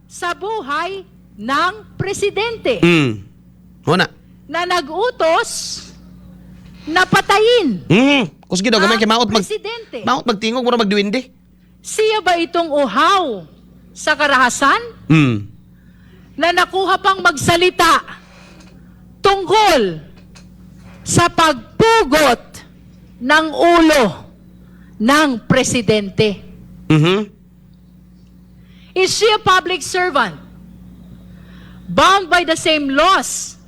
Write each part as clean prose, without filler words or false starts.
sa buhay ng presidente Muna. na nag-utos na patayin Kus gidaw gamay kay maot presidente. magtingog mura magduwindi. Siya ba itong uhaw sa karahasan na nakuha pang magsalita tungkol sa pagpugot ng ulo ng presidente? Is she a public servant bound by the same laws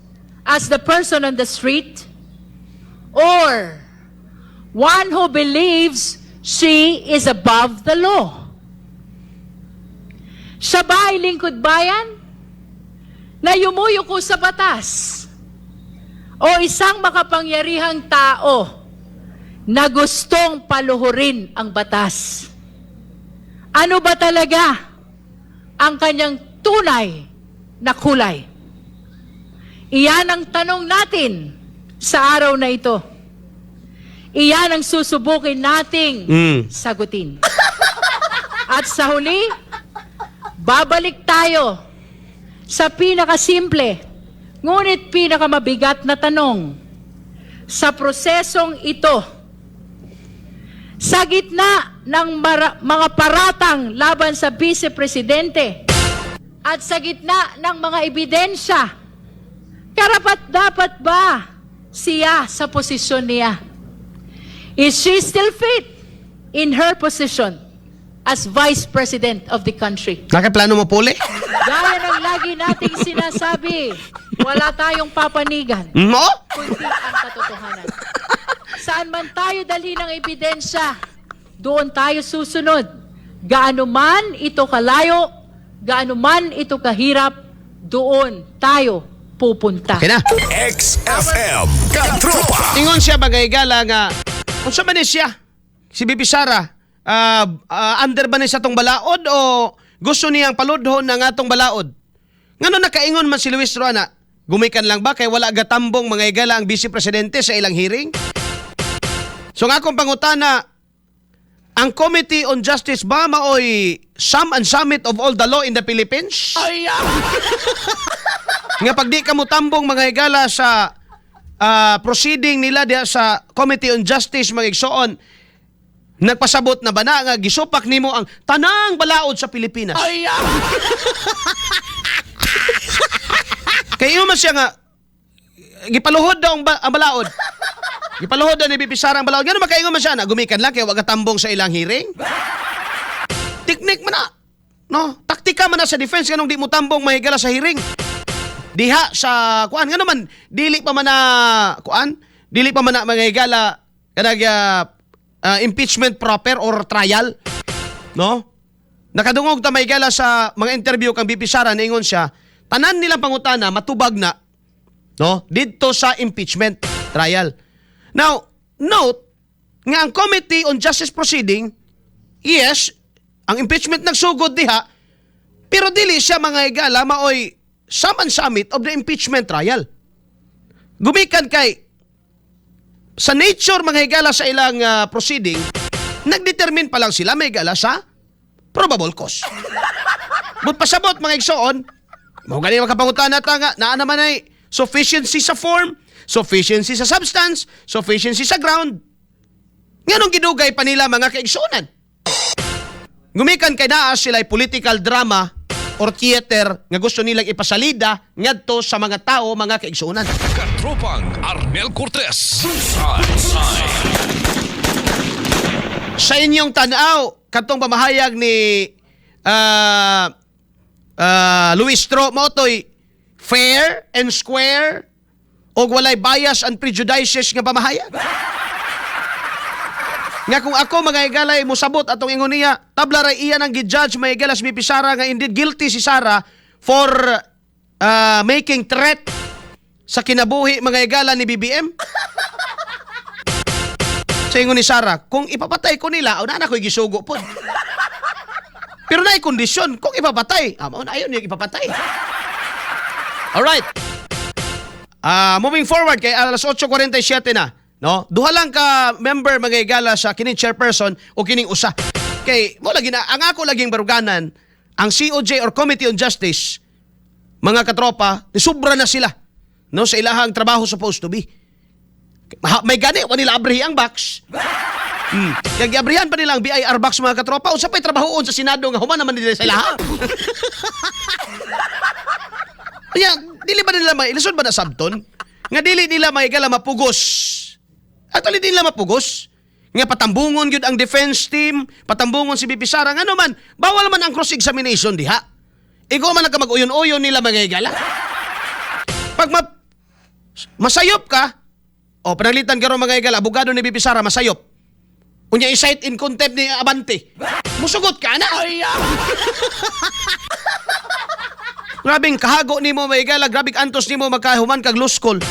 as the person on the street? Or one who believes she is above the law? Siya ba ay lingkod bayan na yumuyuko sa batas? O isang makapangyarihang tao na gustong paluhurin ang batas? Ano ba talaga ang kanyang tunay na kulay? Iyan ang tanong natin sa araw na ito. Iyan ang susubukin nating sagutin. At sa huli, babalik tayo sa pinakasimple, ngunit pinakamabigat na tanong. Sa prosesong ito, sa gitna ng mga paratang laban sa vice-presidente at sa gitna ng mga ebidensya, karapat-dapat ba siya sa posisyon niya? Is she still fit in her position as Vice President of the country? Nakaplano mo puli? Gaya ng lagi nating sinasabi, wala tayong papanigan, Mo? kundi ang katotohanan. Saan man tayo dali ng ebidensya, doon tayo susunod. Gaano man ito kalayo, gaano man ito kahirap, doon tayo pupunta. Okay na. XFM Katropa. Ingon siya bagay gala nga, unsa man ni siya? Si Bibi Sara, under ba ni sa tong balaod o gusto niyang paludhon ng atong balaod? Ngano nakaingon man si Luis Ruana? Gumikan lang ba kay wala gatambong mga igala ang Vice Presidente sa ilang hearing? So nga akong pangutana, ang Committee on Justice ba maoy sum and summit of all the law in the Philippines? Nga pag di ka mo tambong mga higala sa proceeding nila diya sa Committee on Justice mga igsoon, nagpasabot na ba na nga gisupak nimo ang tanang balaod sa Pilipinas? Kaya man siya nga gipaluhod daw ang balaod. Gipaluhod daw ni Bibi Sara ang balaod. Gano makaingon man siya na gumikan lang kaya wag tambong sa ilang hearing? Teknik man na. No, taktika man na sa defense kanong di mo tambong mahigala sa hearing. Diha sa kuan ngano man dili pa man na kuan, dili pa man na mahigala kanag impeachment proper or trial, no? Nakadungog ta mahigala sa mga interview kang Bibi Sara niingon siya, tanan nilang pangutana matubag na, no? Didto sa impeachment trial. Now, note nga ang Committee on Justice Proceeding, yes, ang impeachment nagsugod diha, pero dili siya mga higala maoy sum and summit of the impeachment trial. Gumikan kay sa nature mga higala sa ilang proceeding, nagdetermine pa lang sila mga higala sa probable cause. But pasabot mga igsoon, mo gani makapangutan nata nga naa naman ay sufficiency sa form, sufficiency sa substance, sufficiency sa ground. Nganong gidugay pa nila mga kaigsunan? Gumikan kay naa sila political drama or theater nga gusto nilang ipasalida ngadto sa mga tao, mga kaigsunan. Katropang Arnel Cortez. Sa inyong tanaw, katong pamahayag ni Luis Tro, motoy fair and square o walay bias and prejudices nga pamahayag? Nga kung ako mga igalay musabot atong ingon niya, tabla ra iya nang gi-judge mga igala si Bibi Sara nga indeed guilty si Sara for making threat sa kinabuhi mga igala ni BBM. Sa ingon ni Sara, kung ipapatay ko nila, na ko'y gisugo po. Pero naay kondisyon, kung ipapatay, ayaw niya ipapatay. Alright. Moving forward, kay alas 8:47 na. No? Duha lang ka member mga igala sa kining chairperson o kining usa. Kay mo lagi na ang ako laging baruganan ang COJ or Committee on Justice, mga katropa, sobra na sila no sa ilahang trabaho supposed to be. May gani, wa nila abrihi ang box. Kaya giabrihan pa nila ang BIR box mga katropa. Unsa pa'y trabahoon sa Senado nga human naman nila sa ilaha. Kaya, dili ba nila ilisod ba na sabton? Nga dili nila mahigala mapugos. Actually, dili nila mapugos. Nga patambungon yun ang defense team, patambungon si BP Sara. Nga naman, bawal man ang cross-examination diha. Ikaw man ang mag-uyon-uyon nila mahigala. Pag masayop ka, o panalitan ka rin mahigala, abogado ni BP Sara, masayop. Unya i-cite in contempt ni Abante. Musugot ka na. Grabing kahago ni mo maigala, grabing antos ni mo magkahuman kag luskol.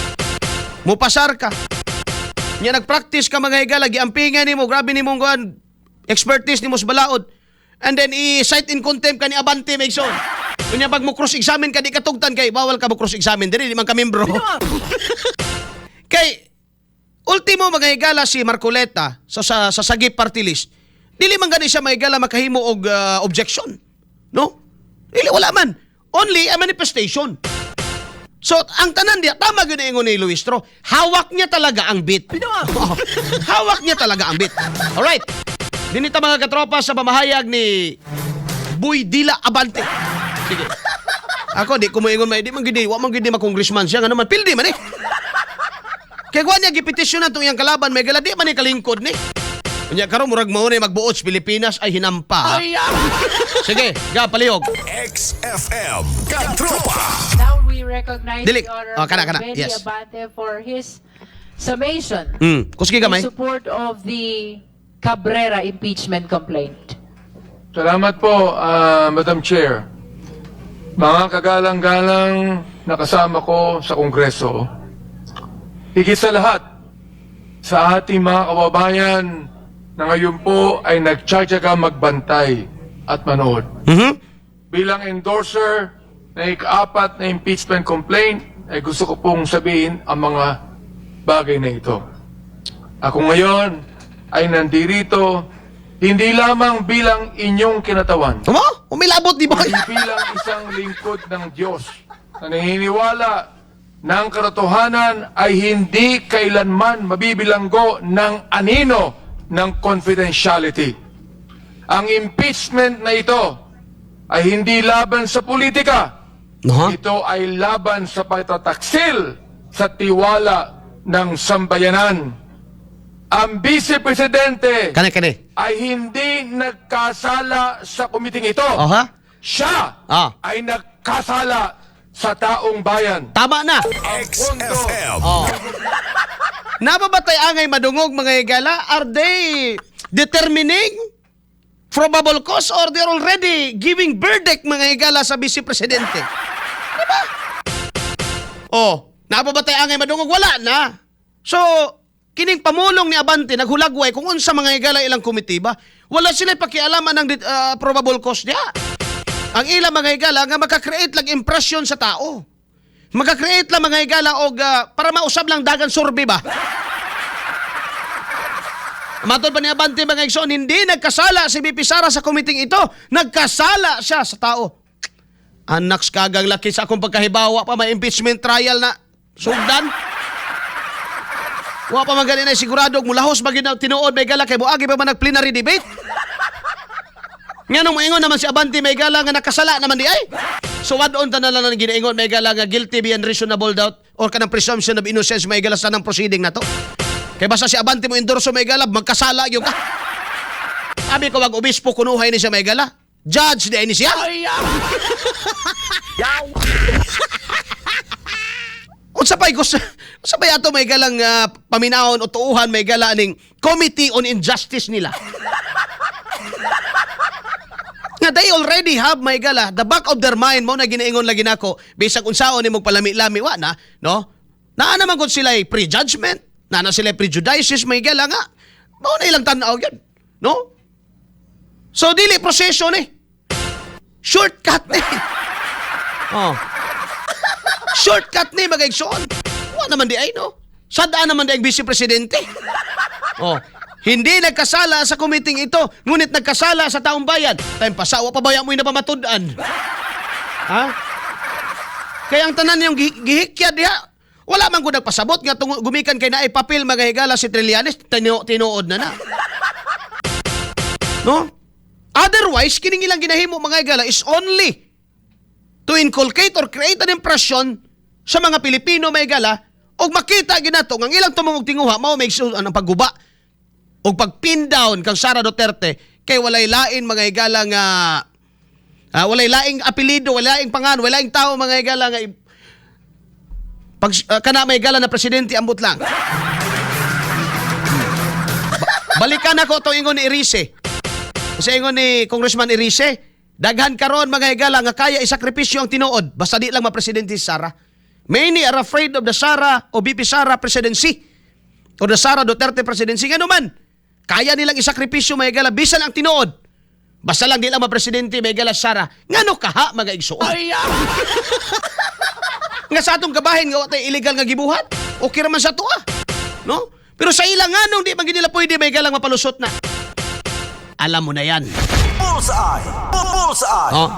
Mupasar ka. Nya nagpractice ka mga higala, giampingan ni mo, grabe ni mo kuan, expertise ni mo sa balaod. And then i-cite in contempt ka ni Abante Mason. Unya pag mo cross-examine ka di katugtan kay bawal ka mo cross-examine diri di man ka membro. Kay ultimo mga higala si Marcoleta sa Sagip Party List. Dili man gani siya mahigala makahimo og objection. No? Dili wala man. Only a manifestation. So, ang tanan diya, tama gina ingon ni Luistro, hawak niya talaga ang bit. Hawak niya talaga ang bit. Alright. Dinita mga katropa sa pamahayag ni Boy Dila Abante. Sige. Ako, di ko moingon di man gidi, wa man gidi ma-congressman siya, nga naman, pildi man eh. Kaya kuha niya, gipetisyonan itong iyang kalaban, may gala, di man kalingkod ni. Kanya karon murag mao ni magbuot sa Pilipinas ay hinampa. Sige, ga palihog. XFM Katropa. Now we recognize Dili. the Honorable Kana. Benny Yes. Abante for his summation Kusgi gamay. in support of the Cabrera impeachment complaint. Salamat po, Madam Chair. Mga kagalang-galang na kasama ko sa Kongreso, higit sa lahat, sa ating mga kababayan na ngayon po ay nagtsatsaga magbantay at manood. Bilang endorser na ika-4 na impeachment complaint, ay gusto ko pong sabihin ang mga bagay na ito. Ako ngayon ay nandirito hindi lamang bilang inyong kinatawan, Tumo? Umilabot di ba? kundi bilang isang lingkod ng Diyos na naniniwala na ang katotohanan ay hindi kailanman mabibilanggo ng anino ng confidentiality. Ang impeachment na ito ay hindi laban sa politika. No? Ito ay laban sa pagtataksil sa tiwala ng sambayanan. Ang Vice-Presidente Kani. ay hindi nagkasala sa komiting ito. Aha. Siya ay nagkasala sa taong bayan. Tama na. XFM. Nababatay angay madungog mga higala, are they determining probable cause or they're already giving verdict mga higala sa Vice Presidente? Diba? Nababatay angay madungog, wala na. So, kining pamulong ni Abante naghulagway kung unsa mga higala ilang komitiba, wala sila pakialaman ng probable cause niya. Ang ilang mga higala nga makakreate lang impression sa tao. Magka-create lang mga higala og para mausab lang dagan survey ba? Matod pa ni Abante mga igsoon, hindi nagkasala si BP Sara sa komiting ito. Nagkasala siya sa tao. Anaks kagang laki sa akong pagkahibawa pa may impeachment trial na sugdan. Wa pa magani na sigurado mulahos bagid na tinuod may gala kay moagi pa man nag-plenary debate. Nga nung maingon naman si Abante may gala nga nakasala naman di ay. So wadon ta na lang ginaingon may gala nga guilty beyond reasonable doubt or kanang presumption of innocence may gala sa nang proceeding na to. Kay basta si Abante mo endorso may gala magkasala gyud ka. Abi ko wag obispo kunuhay ni siya may gala. Judge di ni siya. Unsa pay ato may galang paminahon o tuuhan may gala ning Committee on Injustice nila. Nga they already have may gala the back of their mind mo na ginaingon lagi nako bisag unsaon ni magpalami-lami wa na no naa naman gud sila prejudgment naa na sila prejudices may gala nga mao na ilang tan-aw gyud no so dili proseso ni shortcut ni shortcut ni magaigsoon wa naman di ay no sada naman di ang Vice Presidente Hindi nagkasala sa kumiting ito, ngunit nagkasala sa taong bayan. Tayong pasawa pa ba yan mo'y napamatudan? Ha? Kaya ang tanan yung gihikya diha, wala man ko nagpasabot nga gumikan kay naay papel mga higala si Trillanes, tinuod na. No? Otherwise, kining ilang ginahimo mga higala is only to inculcate or create an impression sa mga Pilipino mga higala og makita ginato ang ilang tumong tinguha mao may ang pagguba og pagpin down kang Sara Duterte kay walay lain mga higala nga walay laing apelyido, walay laing pangan, walay laing tao mga higala nga pag kana may higala na presidente ambot lang. Balikan ako to ingon ni Erice. Sa ingon ni Congressman Erice, daghan karon mga higala nga kaya isakripisyo ang tinuod basta di lang mapresidente si Sara. Many are afraid of the Sara o VP Sara presidency o the Sara Duterte presidency. Nga naman, kaya nilang isakripisyo mga higala bisan ang tinuod. Basta lang di lang mapresidente may higala Sara. Ngano kaha mga igsuon? Nga sa atong kabahin nga watay illegal nga gibuhat. Okay raman sa tuwa. No? Pero sa ilang nganong di man gid nila pwede may higala mapalusot na. Alam mo na yan. Bullseye! Bullseye! Oh.